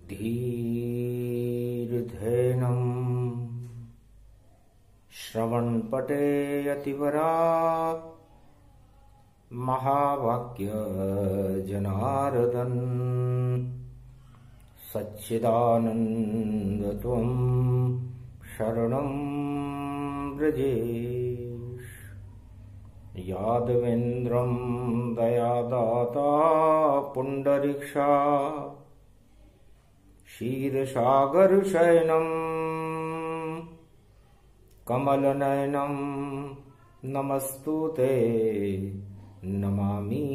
धीर्धेनम् श्रवणपटे यतिवरा महावाक्य जनार्दन सच्चिदानंद त्वं शरणं व्रजेश। यादवेन्द्रं दयादाता पुंडरीक्षा क्षीरसागरशयनं कमलनयनं नमस्तुते नमामि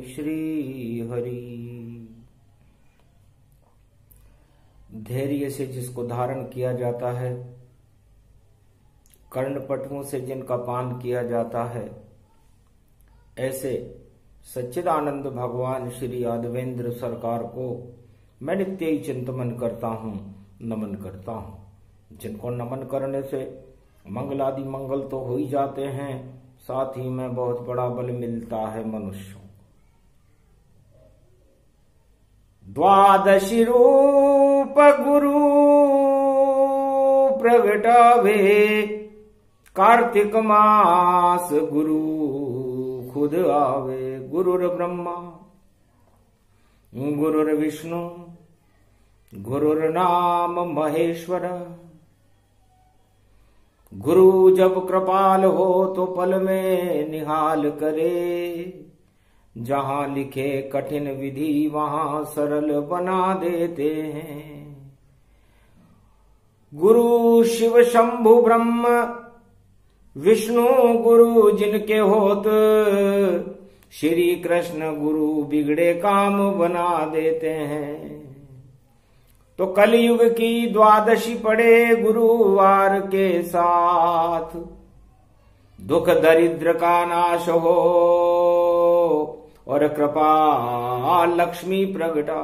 श्रीहरि। धैर्य से जिसको धारण किया जाता है, कर्णपटुओं से जिनका पान किया जाता है, ऐसे सच्चिदानंद भगवान श्री यादवेंद्र सरकार को मैं नित्य ही चिंतन करता हूँ, नमन करता हूँ। जिनको नमन करने से मंगलादि मंगल तो हो ही जाते हैं, साथ ही में बहुत बड़ा बल मिलता है मनुष्यों। द्वादशी रूप गुरु प्रगटावे, कार्तिक मास गुरु खुद आवे। गुरुर ब्रह्मा गुरुर विष्णु गुरुर्नाम महेश्वर। गुरु जब कृपाल हो तो पल में निहाल करे, जहां लिखे कठिन विधि वहां सरल बना देते हैं। गुरु शिव शंभु ब्रह्म विष्णु गुरु जिनके होत, श्री कृष्ण गुरु बिगड़े काम बना देते हैं। तो कलयुग की द्वादशी पड़े गुरुवार के साथ, दुख दरिद्र का नाश हो और कृपा लक्ष्मी प्रगटा।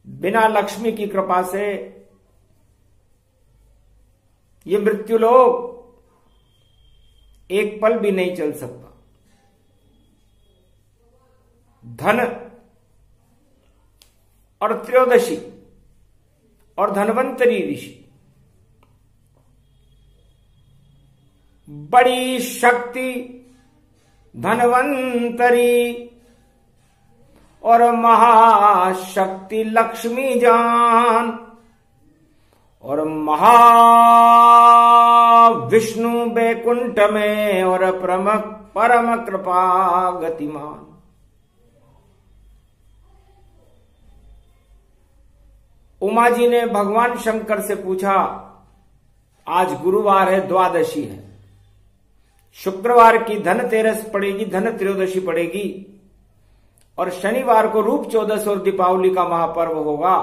बिना लक्ष्मी की कृपा से ये मृत्युलोक एक पल भी नहीं चल सकता। धन और त्रयोदशी और धन्वंतरी ऋषि बड़ी शक्ति धन्वंतरी और महाशक्ति लक्ष्मी जान और महाविष्णु बैकुंठ में और परम कृपा गतिमान। उमा जी ने भगवान शंकर से पूछा, आज गुरुवार है, द्वादशी है, शुक्रवार की धनतेरस पड़ेगी, धन त्रयोदशी पड़ेगी और शनिवार को रूप चौदस और दीपावली का महापर्व होगा।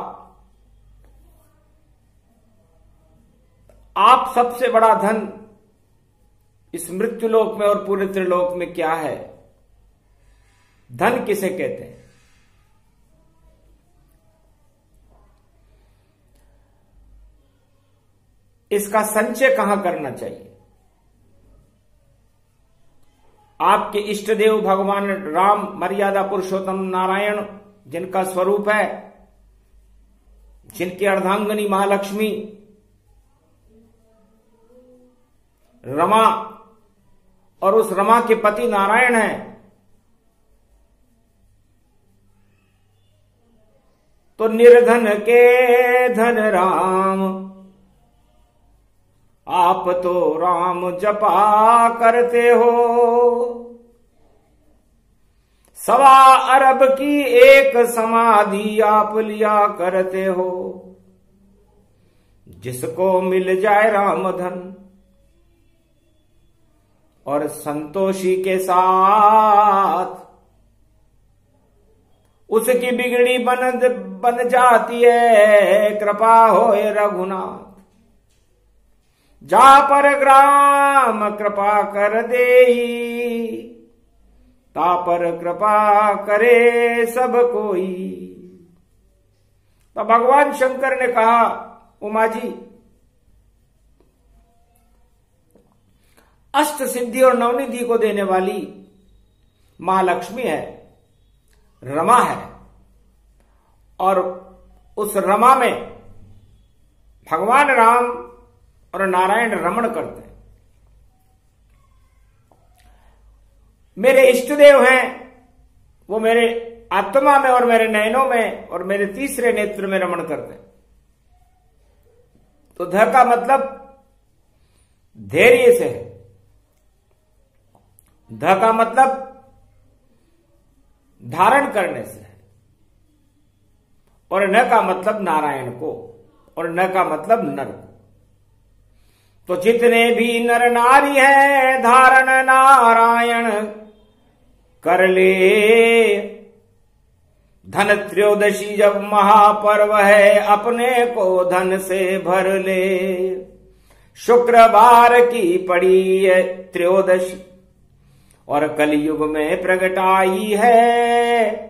आप सबसे बड़ा धन इस मृत्युलोक में और पूरे त्रिलोक में क्या है? धन किसे कहते हैं? इसका संचय कहां करना चाहिए? आपके इष्ट देव भगवान राम, मर्यादा पुरुषोत्तम नारायण जिनका स्वरूप है, जिनकी अर्धांगिनी महालक्ष्मी रमा और उस रमा के पति नारायण है, तो निर्धन के धन राम, आप तो राम जपा करते हो। 1.25 अरब की एक समाधि आप लिया करते हो। जिसको मिल जाए राम धन और संतोषी के साथ, उसकी बिगड़ी बन जाती है कृपा होए रघुनाथ। जा पर ग्राम कृपा कर देई, ता पर कृपा करे सब कोई। तो भगवान शंकर ने कहा, उमा जी, अष्ट सिद्धि और नवनिधि को देने वाली महालक्ष्मी है, रमा है और उस रमा में भगवान राम और नारायण रमण करते हैं। मेरे इष्ट देव हैं, वो मेरे आत्मा में और मेरे नयनों में और मेरे तीसरे नेत्र में रमण करते हैं। तो ध का मतलब धैर्य से है, ध का मतलब धारण करने से है, और न का मतलब नारायण को, और न का मतलब नर को। तो जितने भी नर नारी हैं धारण नारायण कर ले। धन त्रयोदशी जब महापर्व है अपने को धन से भर ले। शुक्रवार की पड़ी है त्रयोदशी और कलयुग में प्रगट आई है।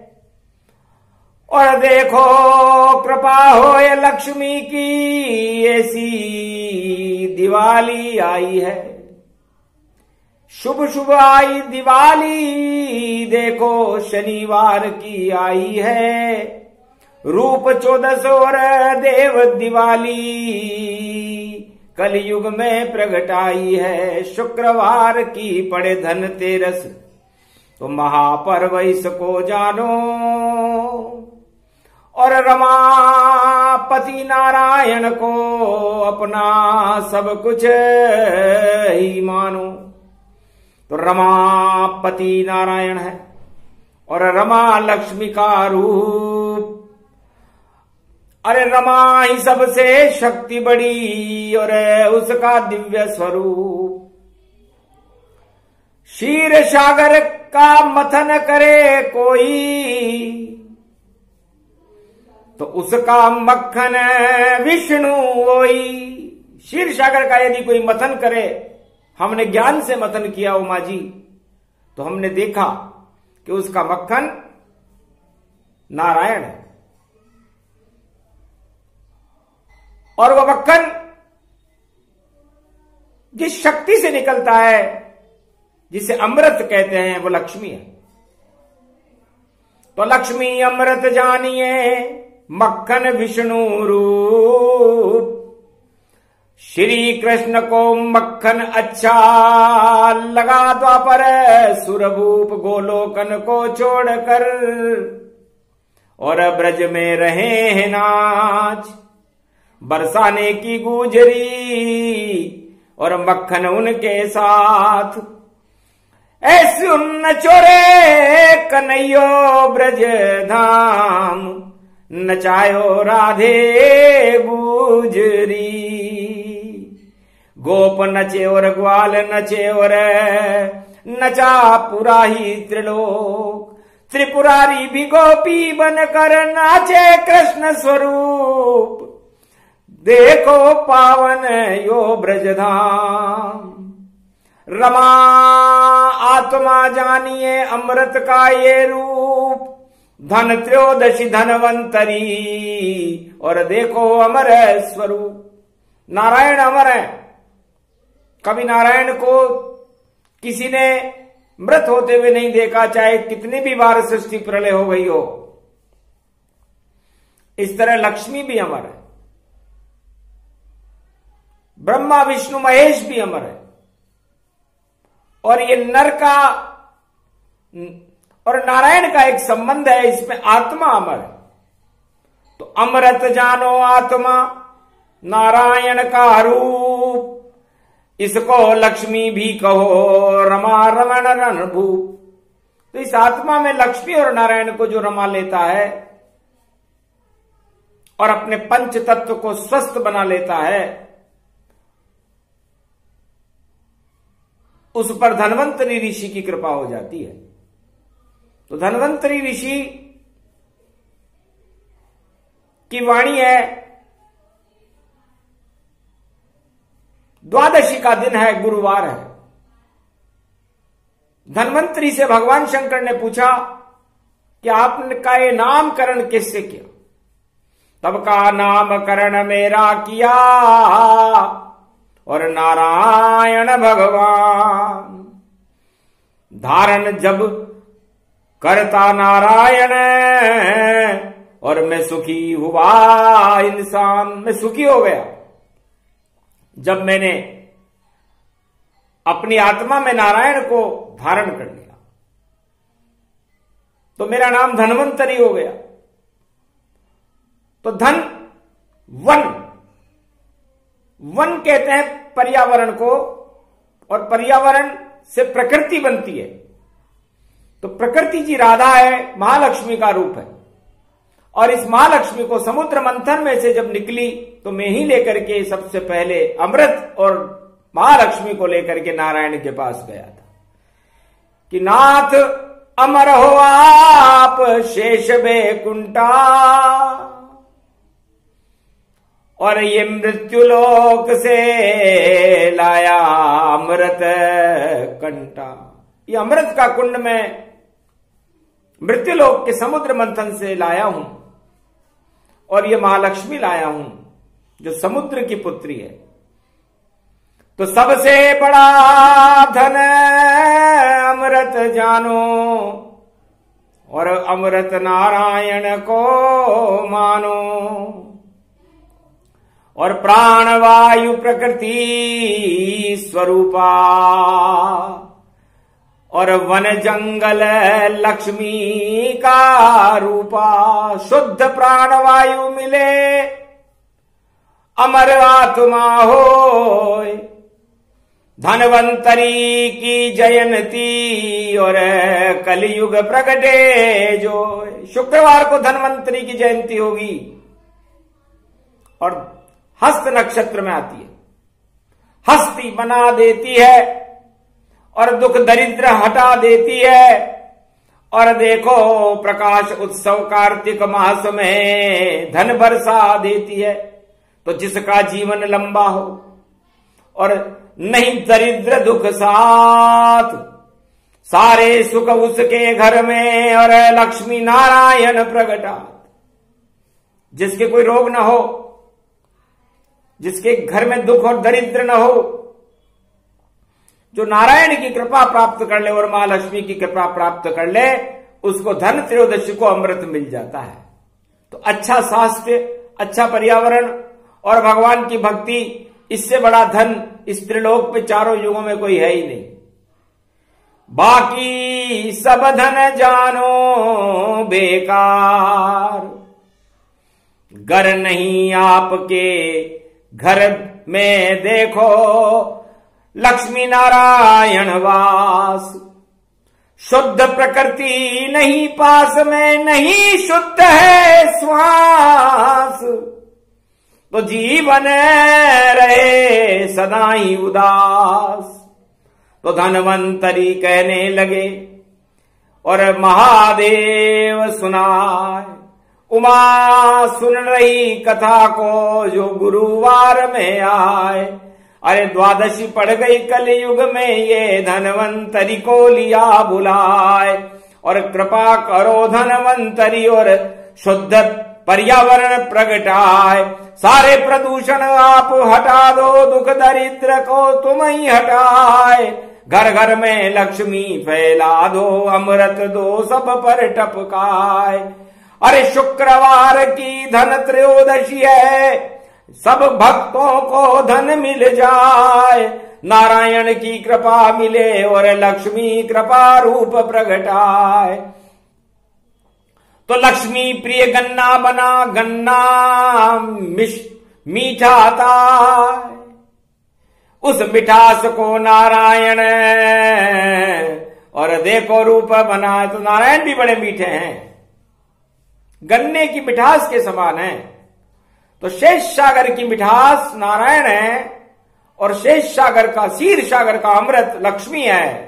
और देखो कृपा हो ये लक्ष्मी की ऐसी दिवाली आई है। शुभ शुभ आई दिवाली, देखो शनिवार की आई है। रूप 14 और देव दिवाली कलयुग में प्रगट आई है। शुक्रवार की पड़े धनतेरस तो महापर्व इसको जानो। और रमापति नारायण को अपना सब कुछ ही मानो। तो रमापति नारायण है और रमा लक्ष्मी का रूप। अरे रमा ही सबसे शक्ति बड़ी और उसका दिव्य स्वरूप। क्षीर सागर का मथन करे कोई तो उसका मक्खन विष्णु होई। क्षीर सागर का यदि कोई मथन करे, हमने ज्ञान से मतन किया उमा जी, तो हमने देखा कि उसका मक्खन नारायण है। और वह मक्खन जिस शक्ति से निकलता है, जिसे अमृत कहते हैं, वो लक्ष्मी है। तो लक्ष्मी अमृत जानिए मक्खन विष्णु रूप। श्री कृष्ण को मक्खन अच्छा लगा द्वापर सुरभूप गोलोकन को छोड़कर और ब्रज में रहे हैं नाच बरसाने की गुजरी और मक्खन उनके साथ। ऐसे उन चोरे कन्हैयो ब्रज धाम नचायो राधे गुजरी। गोप नचे और ग्वाल नचे और नचा पूरा ही त्रिलोक। त्रिपुरारी भी गोपी बनकर नाचे कृष्ण स्वरूप। देखो पावन यो ब्रजधाम। रमा आत्मा जानिए अमृत का ये रूप। धन त्रयोदशी धनवंतरी और देखो अमर स्वरूप। नारायण अमर है। कभी नारायण को किसी ने मृत होते हुए नहीं देखा, चाहे कितनी भी बार सृष्टि प्रलय हो गई हो। इस तरह लक्ष्मी भी अमर है, ब्रह्मा विष्णु महेश भी अमर है। और ये नर का और नारायण का एक संबंध है, इसमें आत्मा अमर है। तो अमृत जानो आत्मा नारायण का रूप। इसको लक्ष्मी भी कहो रमा रमण रणभूप। तो इस आत्मा में लक्ष्मी और नारायण को जो रमा लेता है और अपने पंच तत्व को स्वस्थ बना लेता है, उस पर धन्वंतरी ऋषि की कृपा हो जाती है। तो धन्वंतरी ऋषि की वाणी है, द्वादशी का दिन है, गुरुवार है। धन्वंतरी से भगवान शंकर ने पूछा कि आपका ये नामकरण किससे किया? तब का नामकरण मेरा किया और नारायण भगवान। धारण जब करता नारायण, और मैं सुखी हुआ इंसान। मैं सुखी हो गया जब मैंने अपनी आत्मा में नारायण को धारण कर लिया, तो मेरा नाम धन्वंतरी हो गया। तो धन वन कहते हैं पर्यावरण को, और पर्यावरण से प्रकृति बनती है। तो प्रकृति जी राधा है, महालक्ष्मी का रूप है। और इस महालक्ष्मी को समुद्र मंथन में से जब निकली तो मैं ही लेकर के सबसे पहले अमृत और महालक्ष्मी को लेकर के नारायण के पास गया था कि नाथ अमर हो आप शेष बैकुंठा, और ये मृत्युलोक से लाया अमृत कंटा। ये अमृत का कुंड में मृत्युलोक के समुद्र मंथन से लाया हूं, और ये महालक्ष्मी लाया हूं जो समुद्र की पुत्री है। तो सबसे बड़ा धन अमृत जानो, और अमृत नारायण को मानो, और प्राण वायु प्रकृति स्वरूपा, और वन जंगल लक्ष्मी का रूपा। शुद्ध प्राण वायु मिले अमर आत्मा होय, धनवंतरी की जयंती और कलयुग प्रगटे जो। शुक्रवार को धनवंतरी की जयंती होगी और हस्त नक्षत्र में आती है। हस्ती बना देती है और दुख दरिद्र हटा देती है। और देखो प्रकाश उत्सव कार्तिक मास में धन बरसा देती है। तो जिसका जीवन लंबा हो और नहीं दरिद्र दुख साथ, सारे सुख उसके घर में और लक्ष्मी नारायण प्रगटा। जिसके कोई रोग न हो, जिसके घर में दुख और दरिद्र न हो, जो नारायण की कृपा प्राप्त कर ले और महालक्ष्मी की कृपा प्राप्त कर ले, उसको धन त्रयोदशी को अमृत मिल जाता है। तो अच्छा स्वास्थ्य, अच्छा पर्यावरण और भगवान की भक्ति, इससे बड़ा धन इस त्रिलोक पे चारों युगों में कोई है ही नहीं। बाकी सब धन जानो बेकार, घर नहीं आपके घर में देखो लक्ष्मी नारायण वास। शुद्ध प्रकृति नहीं पास में, नहीं शुद्ध है श्वास। तो जीवन रहे सदा ही उदास। तो धनवंतरी कहने लगे और महादेव सुनाए। उमा सुन रही कथा को जो गुरुवार में आए। अरे द्वादशी पड़ गई कलयुग में, ये धनवंतरी को लिया बुलाए। और कृपा करो धनवंतरी और शुद्ध पर्यावरण प्रगटाए। सारे प्रदूषण आप हटा दो, दुख दरिद्र को तुम ही हटाए। घर घर में लक्ष्मी फैला दो, अमृत दो सब पर टपकाए। अरे शुक्रवार की धन त्रयोदशी है, सब भक्तों को धन मिल जाए। नारायण की कृपा मिले और लक्ष्मी कृपा रूप प्रगटाए। तो लक्ष्मी प्रिय गन्ना बना, गन्ना मीठा था। उस मिठास को नारायण और देखो रूप बना। तो नारायण भी बड़े मीठे हैं, गन्ने की मिठास के समान है। तो शेष सागर की मिठास नारायण है, और शेष सागर का, क्षीर सागर का अमृत लक्ष्मी है।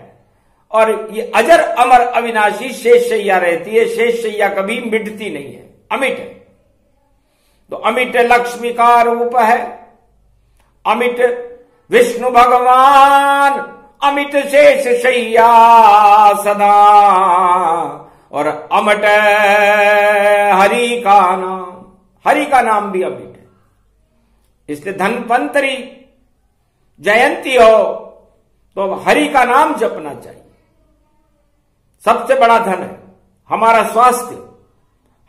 और ये अजर अमर अविनाशी शेष शैया रहती है। शेष शैया कभी मिटती नहीं है, अमिट है। तो अमिट लक्ष्मी का रूप है, अमिट विष्णु भगवान, अमिट शेष शैया सदा। और अमट हरि का नाम, हरि का नाम भी अमिट है। इसलिए धनवंतरी जयंती हो तो हरि का नाम जपना चाहिए। सबसे बड़ा धन है। हमारा स्वास्थ्य,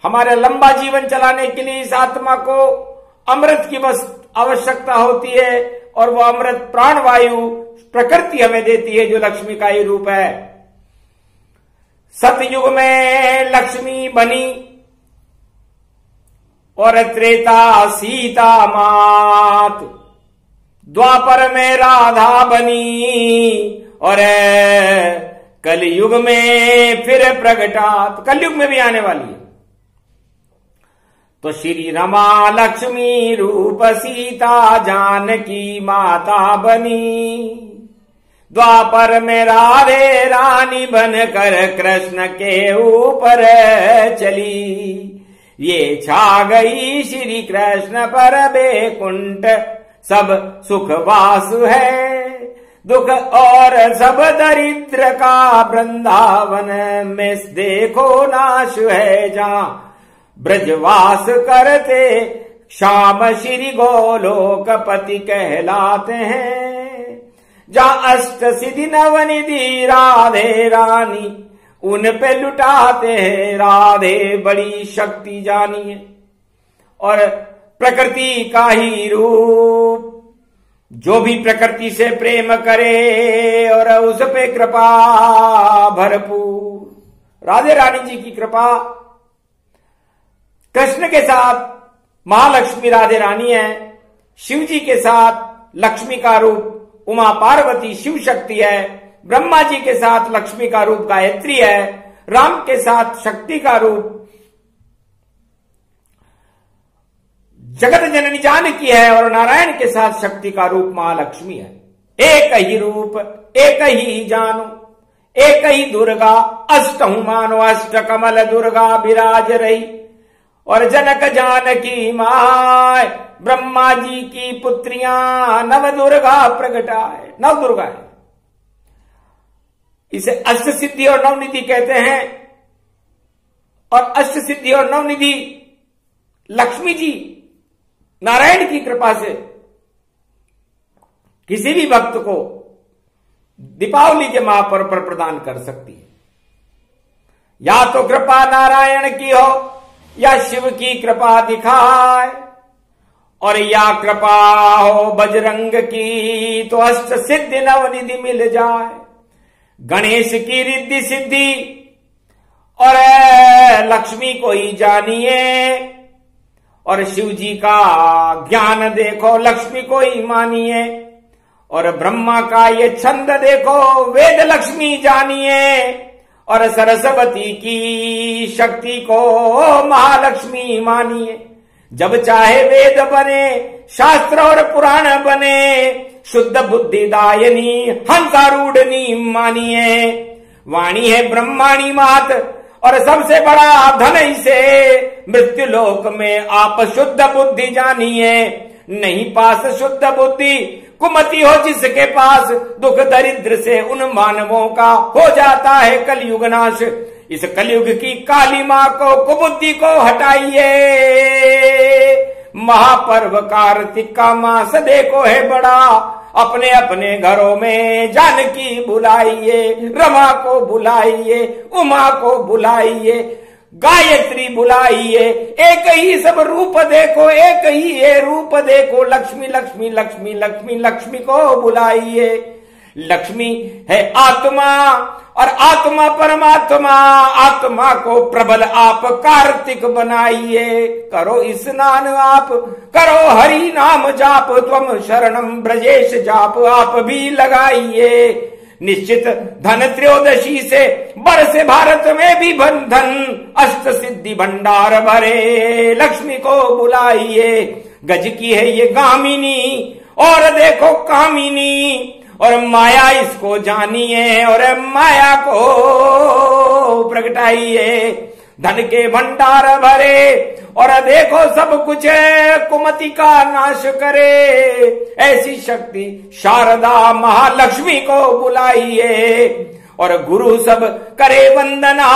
हमारे लंबा जीवन चलाने के लिए इस आत्मा को अमृत की बस आवश्यकता होती है, और वो अमृत प्राणवायु प्रकृति हमें देती है, जो लक्ष्मी का ही रूप है। सतयुग में लक्ष्मी बनी और त्रेता सीता मात, द्वापर में राधा बनी और कलयुग में फिर प्रगटात, कलयुग में भी आने वाली है। तो श्री रमा लक्ष्मी रूप सीता जानकी माता बनी, द्वापर में राधे रानी बनकर कृष्ण के ऊपर चली। ये छा गई श्री कृष्ण पर बैकुंठ सब सुख वास है, दुख और सब दरिद्र का वृंदावन में देखो नाश है। जहां ब्रजवास करते श्याम श्री गोलोकपति कहलाते हैं, जहां अष्ट सिद्धि नवनिधि राधे रानी उन पे लुटाते हैं। राधे बड़ी शक्ति जानिए और प्रकृति का ही रूप, जो भी प्रकृति से प्रेम करे और उस पे कृपा भरपूर। राधे रानी जी की कृपा, कृष्ण के साथ महालक्ष्मी राधे रानी है, शिव जी के साथ लक्ष्मी का रूप उमा पार्वती शिव शक्ति है, ब्रह्मा जी के साथ लक्ष्मी का रूप गायत्री है, राम के साथ शक्ति का रूप जगत जननी जानकी है, और नारायण के साथ शक्ति का रूप महालक्ष्मी है। एक ही रूप एक ही जानो, एक ही दुर्गा अष्टहु मानो, अष्ट कमल दुर्गा विराज रही। और जनक जानकी माय ब्रह्मा जी की पुत्रियां नव दुर्गा प्रगटाए, नव दुर्गा है। इसे अष्ट सिद्धि और नवनिधि कहते हैं। और अष्ट सिद्धि और नवनिधि लक्ष्मी जी नारायण की कृपा से किसी भी भक्त को दीपावली के महापर्व पर प्रदान कर सकती है। या तो कृपा नारायण की हो या शिव की कृपा दिखाए, और या कृपा हो बजरंग की तो अष्ट सिद्धि नवनिधि मिल जाए। गणेश की रिद्धि सिद्धि और लक्ष्मी को ही जानिए, और शिव जी का ज्ञान देखो लक्ष्मी को ही मानिए, और ब्रह्मा का ये छंद देखो वेद लक्ष्मी जानिए, और सरस्वती की शक्ति को महालक्ष्मी मानिए। जब चाहे वेद बने, शास्त्र और पुराण बने, शुद्ध बुद्धिदायनी हंसारूढ़नी मानिए। वाणी है ब्रह्माणी मात, और सबसे बड़ा धन इसे मृत्यु लोक में आप शुद्ध बुद्धि जानिए। नहीं पास शुद्ध बुद्धि कुमति हो जिसके पास, दुख दरिद्र से उन मानवों का हो जाता है कलयुग नाश। इस कलयुग की काली मां को कुबुद्धि को हटाइए। महापर्व कार्तिक का मास देखो है बड़ा, अपने अपने घरों में जानकी बुलाइए, रमा को बुलाइए, उमा को बुलाइए, गायत्री बुलाइए। एक ही सब रूप देखो, एक ही ये रूप देखो, लक्ष्मी लक्ष्मी लक्ष्मी लक्ष्मी लक्ष्मी को बुलाइए। लक्ष्मी है आत्मा और आत्मा परमात्मा, आत्मा को प्रबल आप कार्तिक बनाइए। करो स्नान आप, करो हरि नाम जाप, त्वम शरणम ब्रजेश जाप आप भी लगाइए। निश्चित धन त्रयोदशी से बरसे भारत में भी बंधन, अष्ट सिद्धि भंडार भरे लक्ष्मी को बुलाइए। गज की है ये गामिनी और देखो कामिनी, और माया इसको जानिए और माया को प्रगटाइए। धन के भंडार भरे और देखो सब कुछ कुमति का नाश करे, ऐसी शक्ति शारदा महालक्ष्मी को बुलाइए। और गुरु सब करे वंदना,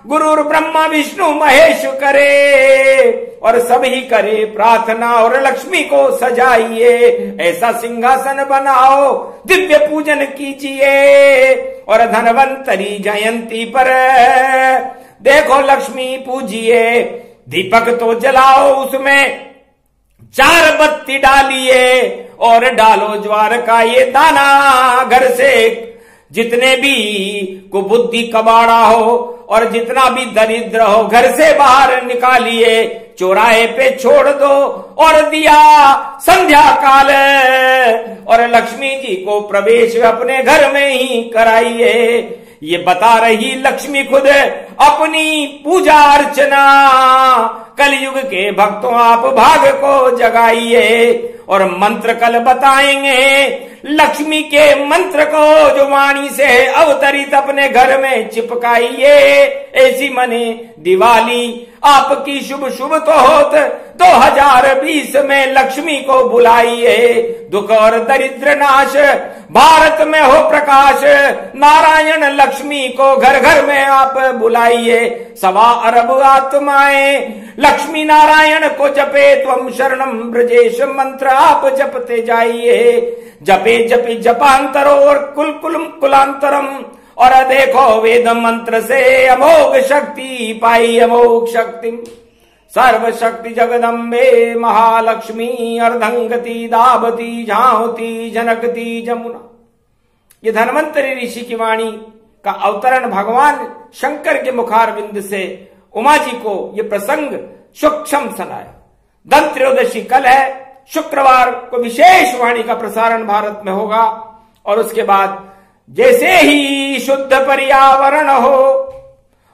गुरु ब्रह्मा विष्णु महेश करे, और सभी करे प्रार्थना और लक्ष्मी को सजाइए। ऐसा सिंहासन बनाओ दिव्य पूजन कीजिए, और धनवंतरी जयंती पर देखो लक्ष्मी पूजिए, दीपक तो जलाओ, उसमें 4 बत्ती डालिए और डालो ज्वार का ये दाना। घर से जितने भी कुबुद्धि कबाड़ा हो और जितना भी दरिद्र हो घर से बाहर निकालिए, चौराहे पे छोड़ दो और दिया संध्या काल और लक्ष्मी जी को प्रवेश अपने घर में ही कराइए। ये बता रही लक्ष्मी खुद अपनी पूजा अर्चना। कलयुग के भक्तों आप भाग को जगाइए और मंत्र कल बताएंगे लक्ष्मी के मंत्र को जो वाणी से अवतरित अपने घर में चिपकाइए। ऐसी मने दिवाली आपकी शुभ शुभ तो होत 2020 में लक्ष्मी को बुलाइए। दुख और दरिद्र नाश भारत में हो प्रकाश, नारायण लक्ष्मी को घर घर में आप बुलाइए। 1.25 अरब आत्माएं लक्ष्मी नारायण को जपे, त्वम शरणम ब्रजेश मंत्र आप जपते जाइए। जपे जपे जपांतरो और कुल कुलम कुलांतरम, और देखो वेद मंत्र से अमोघ शक्ति पाई, अमोघ शक्ति। सर्व शक्ति जगदम्बे महालक्ष्मी, अर्धंगति दाबती झांवती जनकती जमुना। ये धन्वंतरी ऋषि की वाणी का अवतरण भगवान शंकर के मुखारविंद से उमा जी को ये प्रसंग सूक्ष्म सुनाया। धन त्रयोदशी कल है, शुक्रवार को विशेष वाणी का प्रसारण भारत में होगा। और उसके बाद जैसे ही शुद्ध पर्यावरण हो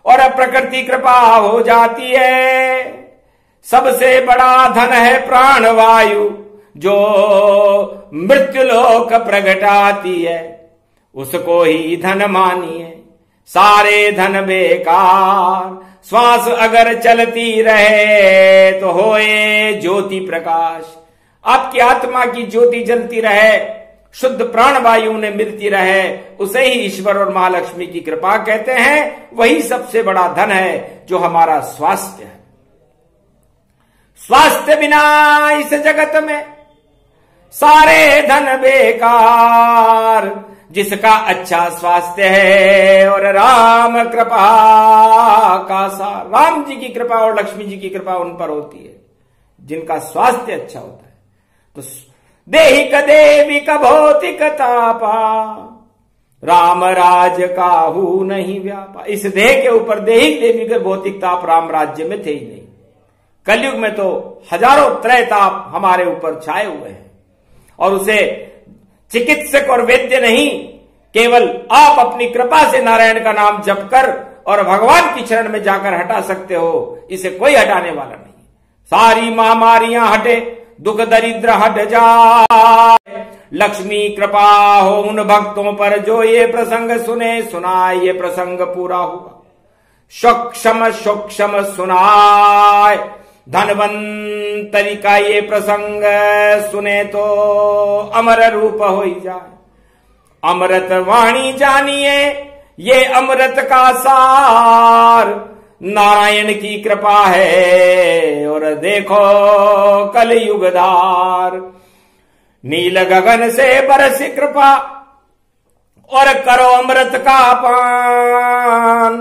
और प्रकृति कृपा हो जाती है, सबसे बड़ा धन है प्राणवायु जो मृत्युलोक प्रगटाती है, उसको ही धन मानिए। सारे धन बेकार, श्वास अगर चलती रहे तो होए ज्योति प्रकाश। आपकी आत्मा की ज्योति जलती रहे, शुद्ध प्राणवायु ने मिलती रहे, उसे ही ईश्वर और महालक्ष्मी की कृपा कहते हैं। वही सबसे बड़ा धन है जो हमारा स्वास्थ्य है। स्वास्थ्य बिना इस जगत में सारे धन बेकार। जिसका अच्छा स्वास्थ्य है और राम कृपा का सार, राम जी की कृपा और लक्ष्मी जी की कृपा उन पर होती है जिनका स्वास्थ्य अच्छा होता है। तो देहिक देविक भौतिक तापा, राम राज काहू नहीं व्यापा। इस देह के ऊपर देहिक देविक भौतिक ताप राम राज्य में थे ही नहीं। कलयुग में तो हजारों त्रय ताप हमारे ऊपर छाए हुए हैं और उसे चिकित्सक और वैद्य नहीं, केवल आप अपनी कृपा से नारायण का नाम जप कर और भगवान की चरण में जाकर हटा सकते हो। इसे कोई हटाने वाला नहीं। सारी महामारियां हटे, दुख दरिद्र हट जाए, लक्ष्मी कृपा हो उन भक्तों पर जो ये प्रसंग सुने। सुनाए ये प्रसंग पूरा हुआ, सूक्ष्म सूक्ष्म सुनाए। धनवंतरी का ये प्रसंग सुने तो अमर रूप हो जाए। अमृत वाणी जानिए ये अमृत का सार, नारायण की कृपा है और देखो कलयुगधार। नील गगन से बरस कृपा और करो अमृत का पान।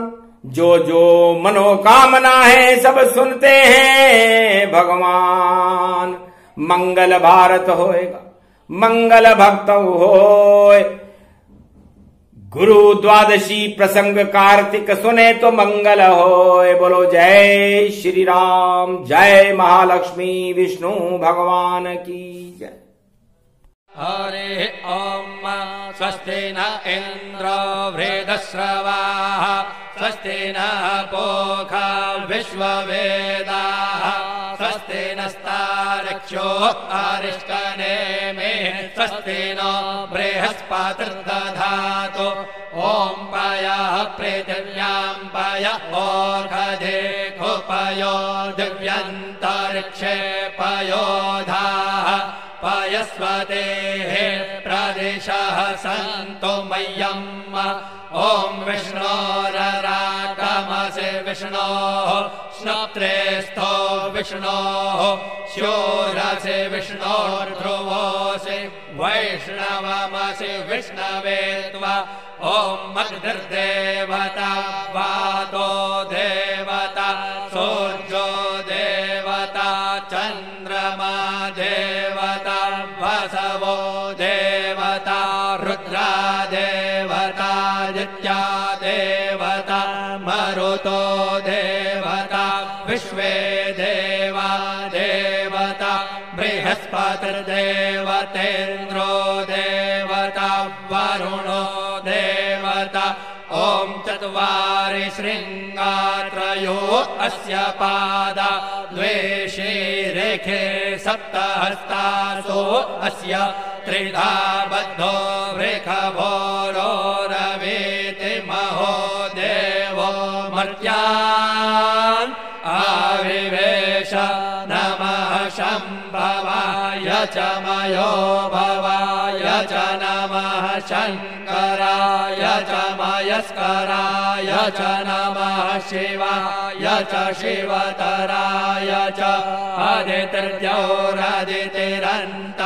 जो जो मनोकामना है सब सुनते हैं भगवान। मंगल भारत होएगा, मंगल भक्त होए। गुरु द्वादशी प्रसंग कार्तिक सुने तो मंगल होए। बोलो जय श्री राम, जय महालक्ष्मी विष्णु भगवान की जय। हरे ओम स्वस्ति न इंद्रो वृद्धश्रवाः, स्वस्ति न पूषा विश्ववेदाः, स्वस्ति नस्तार्क्ष्यो अरिष्टनेमिः, स्वस्ति नो बृहस्पतिर्दधातु। ओम पयः पृथिव्यां पय ओषधे खुपयो दिव्यन्तरिक्षे पयोधाः। पयस्वतेः प्रदिशः सन्तु मह्यम्। ओम विष्णोररागमसि विष्णोः, स्नप्त्रेस्थो विष्णोः, शूरसि विष्णोर्ध्रुवोऽसि, वैष्णवमसि विष्णवे त्वा। ओम अग्निर्देवता वातो देव रुद्रा देवतादित्या देवता मरुतो देवता विश्वे देवा देवता बृहस्पतिर्देवतेन्द्रो देवता वरुणो देवता ॐ चत्वारि शृङ्गात्रयो अस्य पादा द्वे शीरेखे सप्तहस्तासो अस्य त्रिधा बद्धो वृषभोरो रवीति महो देवो मर्त्यान् आविवेश नमः शम्भवाय च मयो भवाय च नमः शङ्कराय च मयस्कराय च नमः शिवाय च शिवतराय च आदित्यौरादितिरन्त